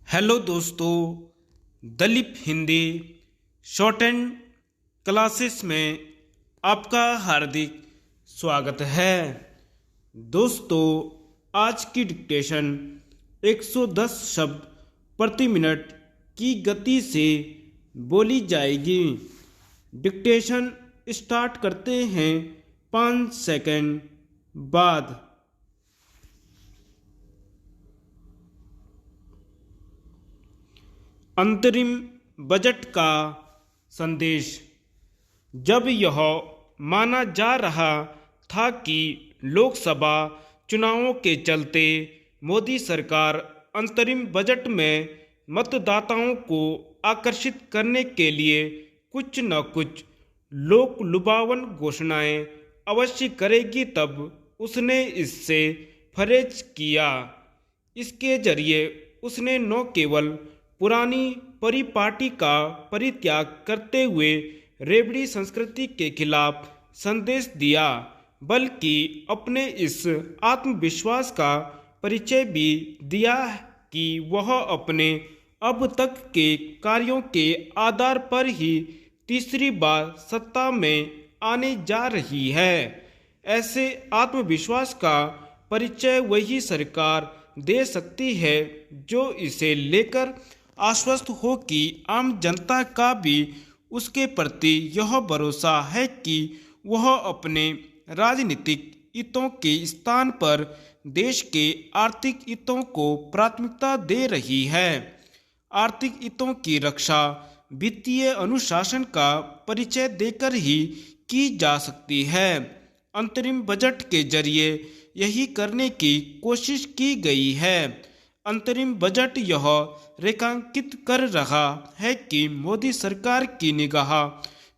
Hello दोस्तों, Dalip Hindi short and classes में आपका हार्दिक स्वागत है। दोस्तों, आज की डिक्टेशन 110 शब्द प्रति मिनट की गति से बोली जाएगी। डिक्टेशन स्टार्ट करते हैं 5 सेकंड बाद। अंतरिम बजट का संदेश। जब यह माना जा रहा था कि लोकसभा चुनावों के चलते मोदी सरकार अंतरिम बजट में मतदाताओं को आकर्षित करने के लिए कुछ न कुछ लोक लुभावन घोषणाएं अवश्य करेगी, तब उसने इससे परहेज किया। इसके जरिए उसने न केवल पुरानी परिपाटी का परित्याग करते हुए रेवड़ी संस्कृति के खिलाफ संदेश दिया, बल्कि अपने इस आत्मविश्वास का परिचय भी दिया कि वह अपने अब तक के कार्यों के आधार पर ही तीसरी बार सत्ता में आने जा रही है। ऐसे आत्मविश्वास का परिचय वही सरकार दे सकती है जो इसे लेकर आश्वस्त हो कि आम जनता का भी उसके प्रति यह भरोसा है कि वह अपने राजनीतिक हितों के स्थान पर देश के आर्थिक हितों को प्राथमिकता दे रही है। आर्थिक हितों की रक्षा वित्तीय अनुशासन का परिचय देकर ही की जा सकती है। अंतरिम बजट के जरिए यही करने की कोशिश की गई है। अंतरिम बजट यह रेखांकित कर रहा है कि मोदी सरकार की निगाह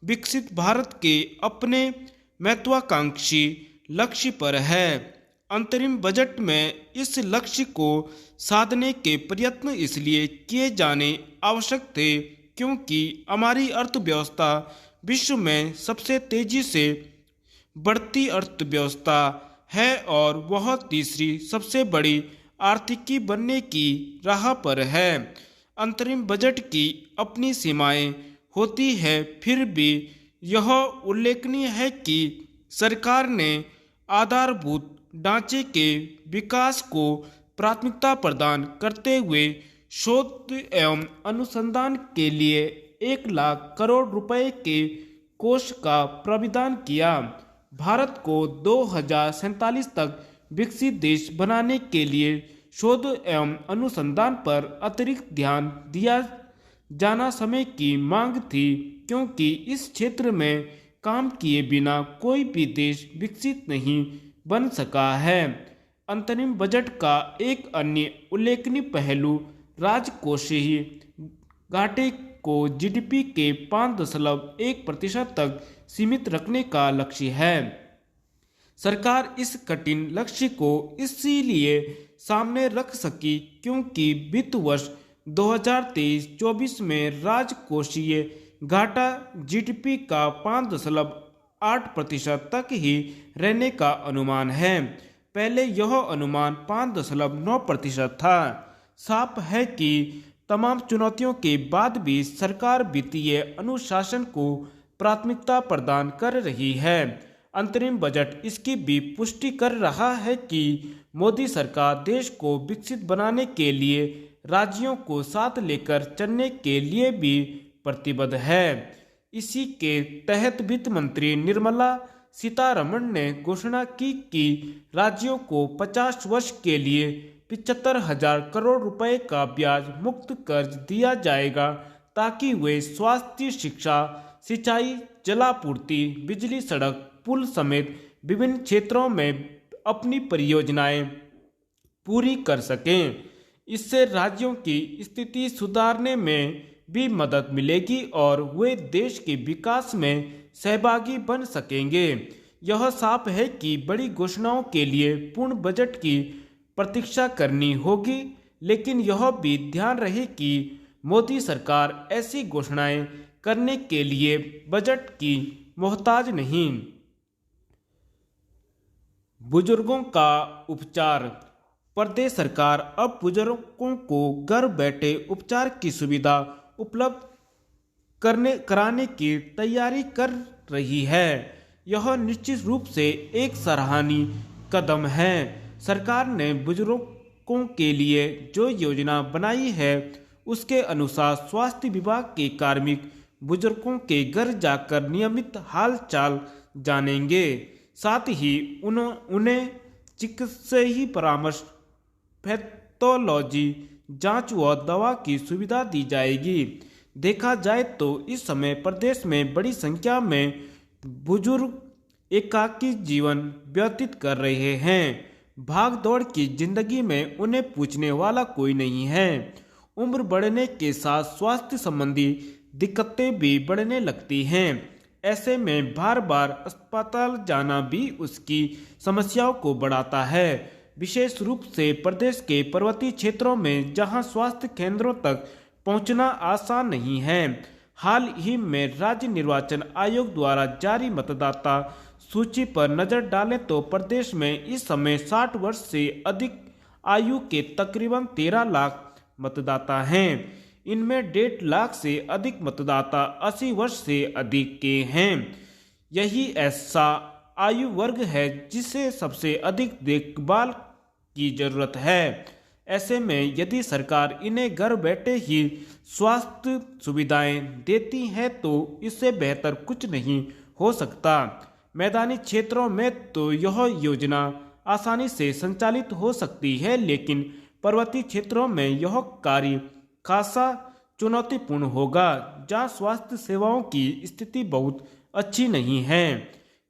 विकसित भारत के अपने महत्वाकांक्षी लक्ष्य पर है। अंतरिम बजट में इस लक्ष्य को साधने के प्रयत्न इसलिए किए जाने आवश्यक थे क्योंकि हमारी अर्थव्यवस्था विश्व में सबसे तेजी से बढ़ती अर्थव्यवस्था है और वह तीसरी सबसे बड़ी आर्थिकी बनने की राह पर है। अंतरिम बजट की अपनी सीमाएं होती है, फिर भी यह उल्लेखनीय है कि सरकार ने आधारभूत ढांचे के विकास को प्राथमिकता प्रदान करते हुए शोध एवं अनुसंधान के लिए 1 लाख करोड़ रुपए के कोष का प्रावधान किया। भारत को 2047 तक विकसित देश बनाने के लिए शोध एवं अनुसंधान पर अतिरिक्त ध्यान दिया जाना समय की मांग थी, क्योंकि इस क्षेत्र में काम किए बिना कोई भी देश विकसित नहीं बन सका है। अंतरिम बजट का एक अन्य उल्लेखनीय पहलू राजकोषीय घाटे को जीडीपी के 5.1% तक सीमित रखने का लक्ष्य है। सरकार इस कठिन लक्ष्य को इसीलिए सामने रख सकी क्योंकि वित्त वर्ष 2023-24 में राजकोषीय घाटा जीडीपी का 5.8% तक ही रहने का अनुमान है। पहले यह अनुमान 5.9% था। साफ है कि तमाम चुनौतियों के बाद भी सरकार वित्तीय अनुशासन को प्राथमिकता प्रदान कर रही है। अंतरिम बजट इसकी भी पुष्टि कर रहा है कि मोदी सरकार देश को विकसित बनाने के लिए राज्यों को साथ लेकर चलने के लिए भी प्रतिबद्ध है। इसी के तहत वित्त मंत्री निर्मला सीतारमण ने घोषणा की कि राज्यों को 50 वर्ष के लिए 75,000 करोड़ रुपए का ब्याज मुक्त कर्ज दिया जाएगा ताकि वे स्वास्थ्य, शिक्षा, सिंचाई, जलापूर्ति, बिजली, सड़क, पुल समेत विभिन्न क्षेत्रों में अपनी परियोजनाएं पूरी कर सकें। इससे राज्यों की स्थिति सुधारने में भी मदद मिलेगी और वे देश के विकास में सहभागी बन सकेंगे। यह साफ है कि बड़ी घोषणाओं के लिए पूर्ण बजट की प्रतीक्षा करनी होगी, लेकिन यह भी ध्यान रहे कि मोदी सरकार ऐसी घोषणाएं करने के लिए बजट की मोहताज नहीं। बुजुर्गों का उपचार। प्रदेश सरकार अब बुजुर्गों को घर बैठे उपचार की सुविधा उपलब्ध कराने की तैयारी कर रही है। यह निश्चित रूप से एक सराहनीय कदम है। सरकार ने बुजुर्गों के लिए जो योजना बनाई है उसके अनुसार स्वास्थ्य विभाग के कार्मिक बुजुर्गों के घर जाकर नियमित हाल चाल जानेंगे। साथ ही उन्हें चिकित्सकीय परामर्श, पैथोलॉजी जांच व दवा की सुविधा दी जाएगी। देखा जाए तो इस समय प्रदेश में बड़ी संख्या में बुजुर्ग एकाकी जीवन व्यतीत कर रहे हैं। भाग दौड़ की जिंदगी में उन्हें पूछने वाला कोई नहीं है। उम्र बढ़ने के साथ स्वास्थ्य संबंधी दिक्कतें भी बढ़ने लगती हैं। ऐसे में बार बार अस्पताल जाना भी उसकी समस्याओं को बढ़ाता है। विशेष रूप से प्रदेश के पर्वतीय क्षेत्रों में जहां स्वास्थ्य केंद्रों तक पहुंचना आसान नहीं है। हाल ही में राज्य निर्वाचन आयोग द्वारा जारी मतदाता सूची पर नजर डालें तो प्रदेश में इस समय 60 वर्ष से अधिक आयु के तकरीबन 13 लाख मतदाता हैं। इनमें 1.5 लाख से अधिक मतदाता 80 वर्ष से अधिक के हैं। यही ऐसा आयु वर्ग है जिसे सबसे अधिक देखभाल की जरूरत है। ऐसे में यदि सरकार इन्हें घर बैठे ही स्वास्थ्य सुविधाएं देती है तो इससे बेहतर कुछ नहीं हो सकता। मैदानी क्षेत्रों में तो यह योजना आसानी से संचालित हो सकती है, लेकिन पर्वतीय क्षेत्रों में यह कार्य खासा चुनौतीपूर्ण होगा, जहां स्वास्थ्य सेवाओं की स्थिति बहुत अच्छी नहीं है।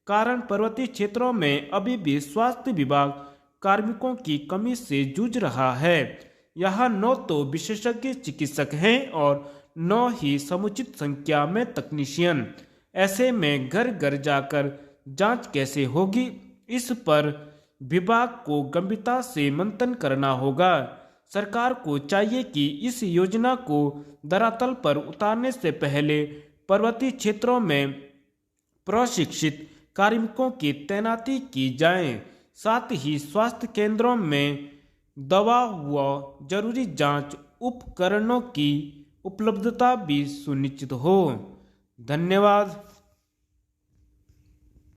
कारण पर्वतीय क्षेत्रों में अभी भी स्वास्थ्य विभाग कार्मिकों की कमी से जूझ रहा है। यहाँ न तो विशेषज्ञ चिकित्सक हैं और न ही समुचित संख्या में तकनीशियन। ऐसे में घर घर जाकर जांच कैसे होगी, इस पर विभाग को गंभीरता से मंथन करना होगा। सरकार को चाहिए कि इस योजना को धरातल पर उतारने से पहले पर्वतीय क्षेत्रों में प्रशिक्षित कार्मिकों की तैनाती की जाए। साथ ही स्वास्थ्य केंद्रों में दवा व जरूरी जांच उपकरणों की उपलब्धता भी सुनिश्चित हो। धन्यवाद।